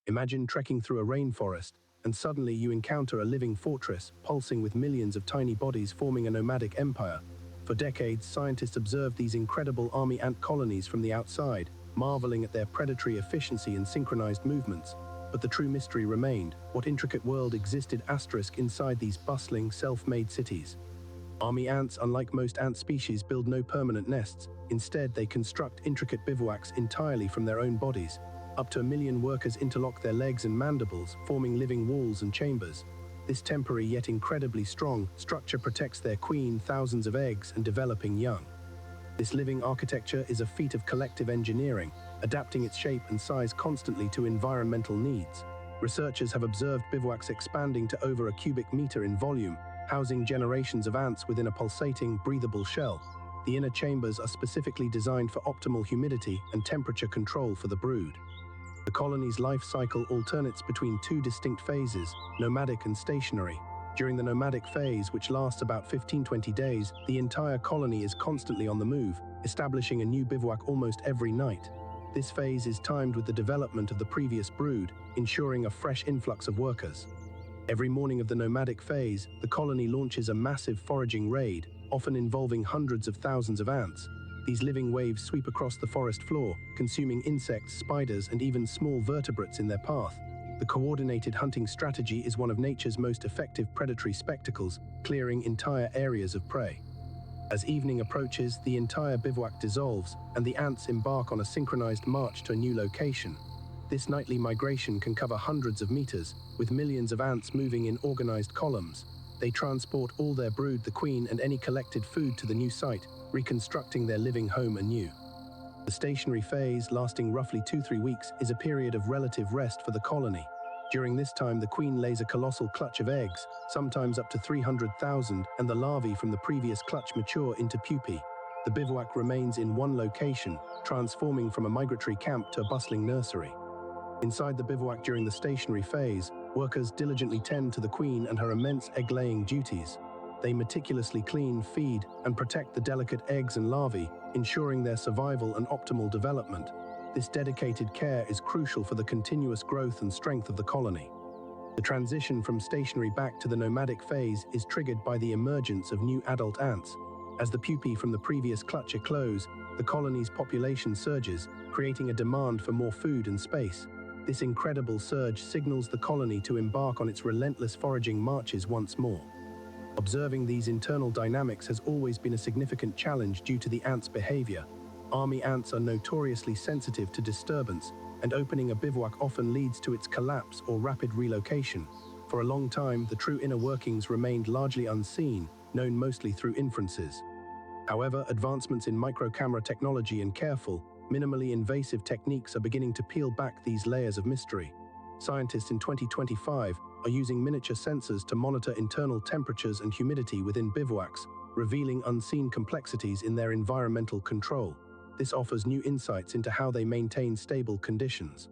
Imagine trekking through a rainforest, and suddenly you encounter a living fortress, pulsing with millions of tiny bodies forming a nomadic empire. For decades, scientists observed these incredible army ant colonies from the outside, marveling at their predatory efficiency and synchronized movements. But the true mystery remained: what intricate world existed inside these bustling, self-made cities? Army ants, unlike most ant species, build no permanent nests. Instead, they construct intricate bivouacs entirely from their own bodies. Up to 1 million workers interlock their legs and mandibles, forming living walls and chambers. This temporary yet incredibly strong structure protects their queen, thousands of eggs, and developing young. This living architecture is a feat of collective engineering, adapting its shape and size constantly to environmental needs. Researchers have observed bivouacs expanding to over a cubic meter in volume, housing generations of ants within a pulsating, breathable shell. The inner chambers are specifically designed for optimal humidity and temperature control for the brood. The colony's life cycle alternates between two distinct phases, nomadic and stationary. During the nomadic phase, which lasts about 15-20 days, the entire colony is constantly on the move, establishing a new bivouac almost every night. This phase is timed with the development of the previous brood, ensuring a fresh influx of workers. Every morning of the nomadic phase, the colony launches a massive foraging raid, often involving hundreds of thousands of ants. These living waves sweep across the forest floor, consuming insects, spiders, and even small vertebrates in their path. The coordinated hunting strategy is one of nature's most effective predatory spectacles, clearing entire areas of prey. As evening approaches, the entire bivouac dissolves, and the ants embark on a synchronized march to a new location. This nightly migration can cover hundreds of meters, with millions of ants moving in organized columns. They transport all their brood, the queen, and any collected food to the new site, reconstructing their living home anew. The stationary phase, lasting roughly 2-3 weeks, is a period of relative rest for the colony. During this time, the queen lays a colossal clutch of eggs, sometimes up to 300,000, and the larvae from the previous clutch mature into pupae. The bivouac remains in one location, transforming from a migratory camp to a bustling nursery. Inside the bivouac during the stationary phase, workers diligently tend to the queen and her immense egg-laying duties. They meticulously clean, feed, and protect the delicate eggs and larvae, ensuring their survival and optimal development. This dedicated care is crucial for the continuous growth and strength of the colony. The transition from stationary back to the nomadic phase is triggered by the emergence of new adult ants. As the pupae from the previous clutch eclose, the colony's population surges, creating a demand for more food and space. This incredible surge signals the colony to embark on its relentless foraging marches once more. Observing these internal dynamics has always been a significant challenge due to the ants' behavior. Army ants are notoriously sensitive to disturbance, and opening a bivouac often leads to its collapse or rapid relocation. For a long time, the true inner workings remained largely unseen, known mostly through inferences. However, advancements in microcamera technology and careful, minimally invasive techniques are beginning to peel back these layers of mystery. Scientists in 2025 are using miniature sensors to monitor internal temperatures and humidity within bivouacs, revealing unseen complexities in their environmental control. This offers new insights into how they maintain stable conditions.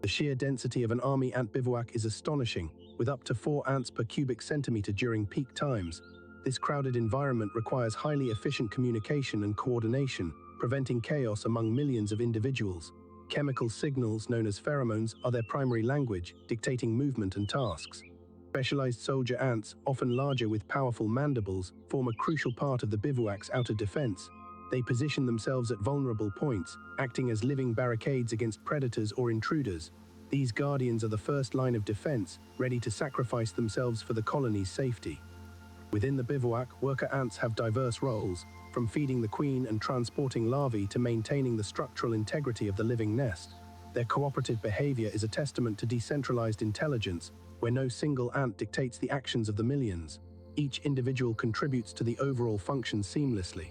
The sheer density of an army ant bivouac is astonishing, with up to 4 ants per cubic centimeter during peak times. This crowded environment requires highly efficient communication and coordination, preventing chaos among millions of individuals. Chemical signals, known as pheromones, are their primary language, dictating movement and tasks. Specialized soldier ants, often larger with powerful mandibles, form a crucial part of the bivouac's outer defense. They position themselves at vulnerable points, acting as living barricades against predators or intruders. These guardians are the first line of defense, ready to sacrifice themselves for the colony's safety. Within the bivouac, worker ants have diverse roles, from feeding the queen and transporting larvae to maintaining the structural integrity of the living nest. Their cooperative behavior is a testament to decentralized intelligence, where no single ant dictates the actions of the millions. Each individual contributes to the overall function seamlessly.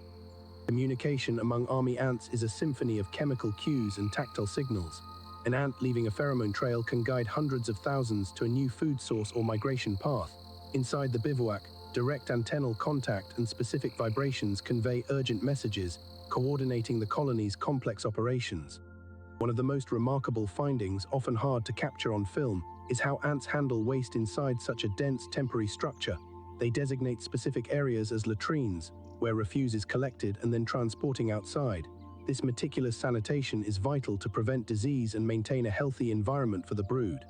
Communication among army ants is a symphony of chemical cues and tactile signals. An ant leaving a pheromone trail can guide hundreds of thousands to a new food source or migration path. Inside the bivouac, direct antennal contact and specific vibrations convey urgent messages, coordinating the colony's complex operations. One of the most remarkable findings, often hard to capture on film, is how ants handle waste inside such a dense temporary structure. They designate specific areas as latrines, where refuse is collected and then transporting outside. This meticulous sanitation is vital to prevent disease and maintain a healthy environment for the brood.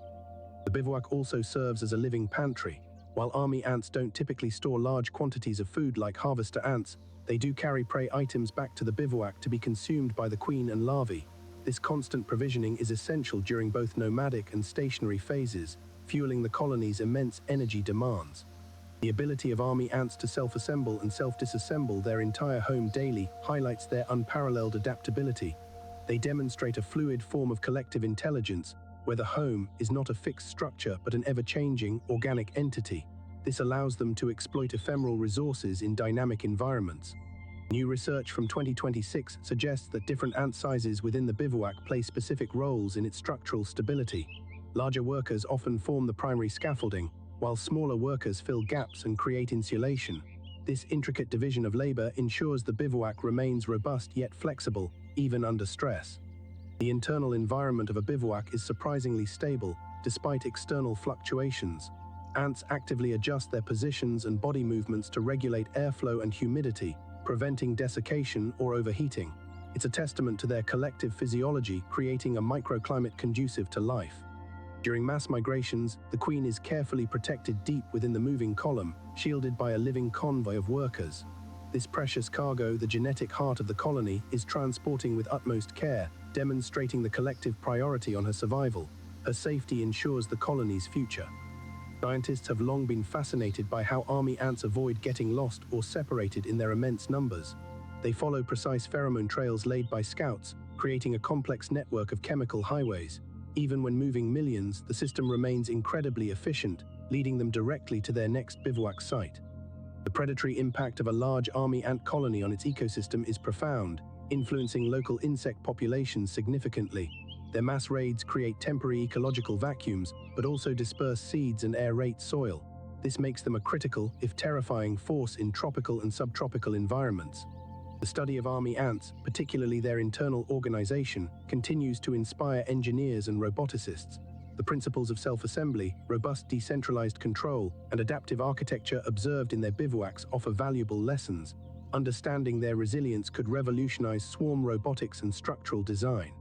The bivouac also serves as a living pantry. While army ants don't typically store large quantities of food like harvester ants, they do carry prey items back to the bivouac to be consumed by the queen and larvae. This constant provisioning is essential during both nomadic and stationary phases, fueling the colony's immense energy demands. The ability of army ants to self-assemble and self-disassemble their entire home daily highlights their unparalleled adaptability. They demonstrate a fluid form of collective intelligence, where the home is not a fixed structure but an ever-changing, organic entity. This allows them to exploit ephemeral resources in dynamic environments. New research from 2026 suggests that different ant sizes within the bivouac play specific roles in its structural stability. Larger workers often form the primary scaffolding, while smaller workers fill gaps and create insulation. This intricate division of labor ensures the bivouac remains robust yet flexible, even under stress. The internal environment of a bivouac is surprisingly stable, despite external fluctuations. Ants actively adjust their positions and body movements to regulate airflow and humidity, preventing desiccation or overheating. It's a testament to their collective physiology, creating a microclimate conducive to life. During mass migrations, the queen is carefully protected deep within the moving column, shielded by a living convoy of workers. This precious cargo, the genetic heart of the colony, is transporting with utmost care, demonstrating the collective priority on her survival. Her safety ensures the colony's future. Scientists have long been fascinated by how army ants avoid getting lost or separated in their immense numbers. They follow precise pheromone trails laid by scouts, creating a complex network of chemical highways. Even when moving millions, the system remains incredibly efficient, leading them directly to their next bivouac site. The predatory impact of a large army ant colony on its ecosystem is profound, influencing local insect populations significantly. Their mass raids create temporary ecological vacuums, but also disperse seeds and aerate soil. This makes them a critical, if terrifying, force in tropical and subtropical environments. The study of army ants, particularly their internal organization, continues to inspire engineers and roboticists. The principles of self-assembly, robust decentralized control, and adaptive architecture observed in their bivouacs offer valuable lessons. Understanding their resilience could revolutionize swarm robotics and structural design.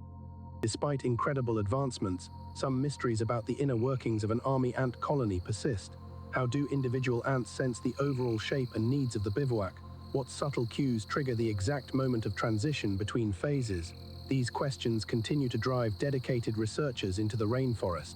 Despite incredible advancements, some mysteries about the inner workings of an army ant colony persist. How do individual ants sense the overall shape and needs of the bivouac? What subtle cues trigger the exact moment of transition between phases? These questions continue to drive dedicated researchers into the rainforest.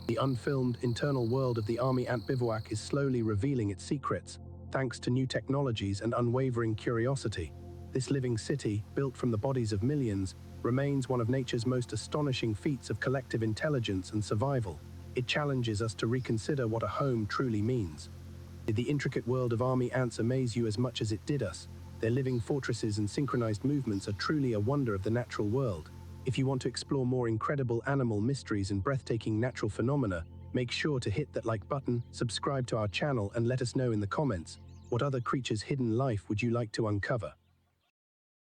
The unfilmed internal world of the army ant bivouac is slowly revealing its secrets, thanks to new technologies and unwavering curiosity. This living city, built from the bodies of millions, remains one of nature's most astonishing feats of collective intelligence and survival. It challenges us to reconsider what a home truly means. Did the intricate world of army ants amaze you as much as it did us? Their living fortresses and synchronized movements are truly a wonder of the natural world. If you want to explore more incredible animal mysteries and breathtaking natural phenomena, make sure to hit that like button, subscribe to our channel, and let us know in the comments, what other creatures' hidden life would you like to uncover?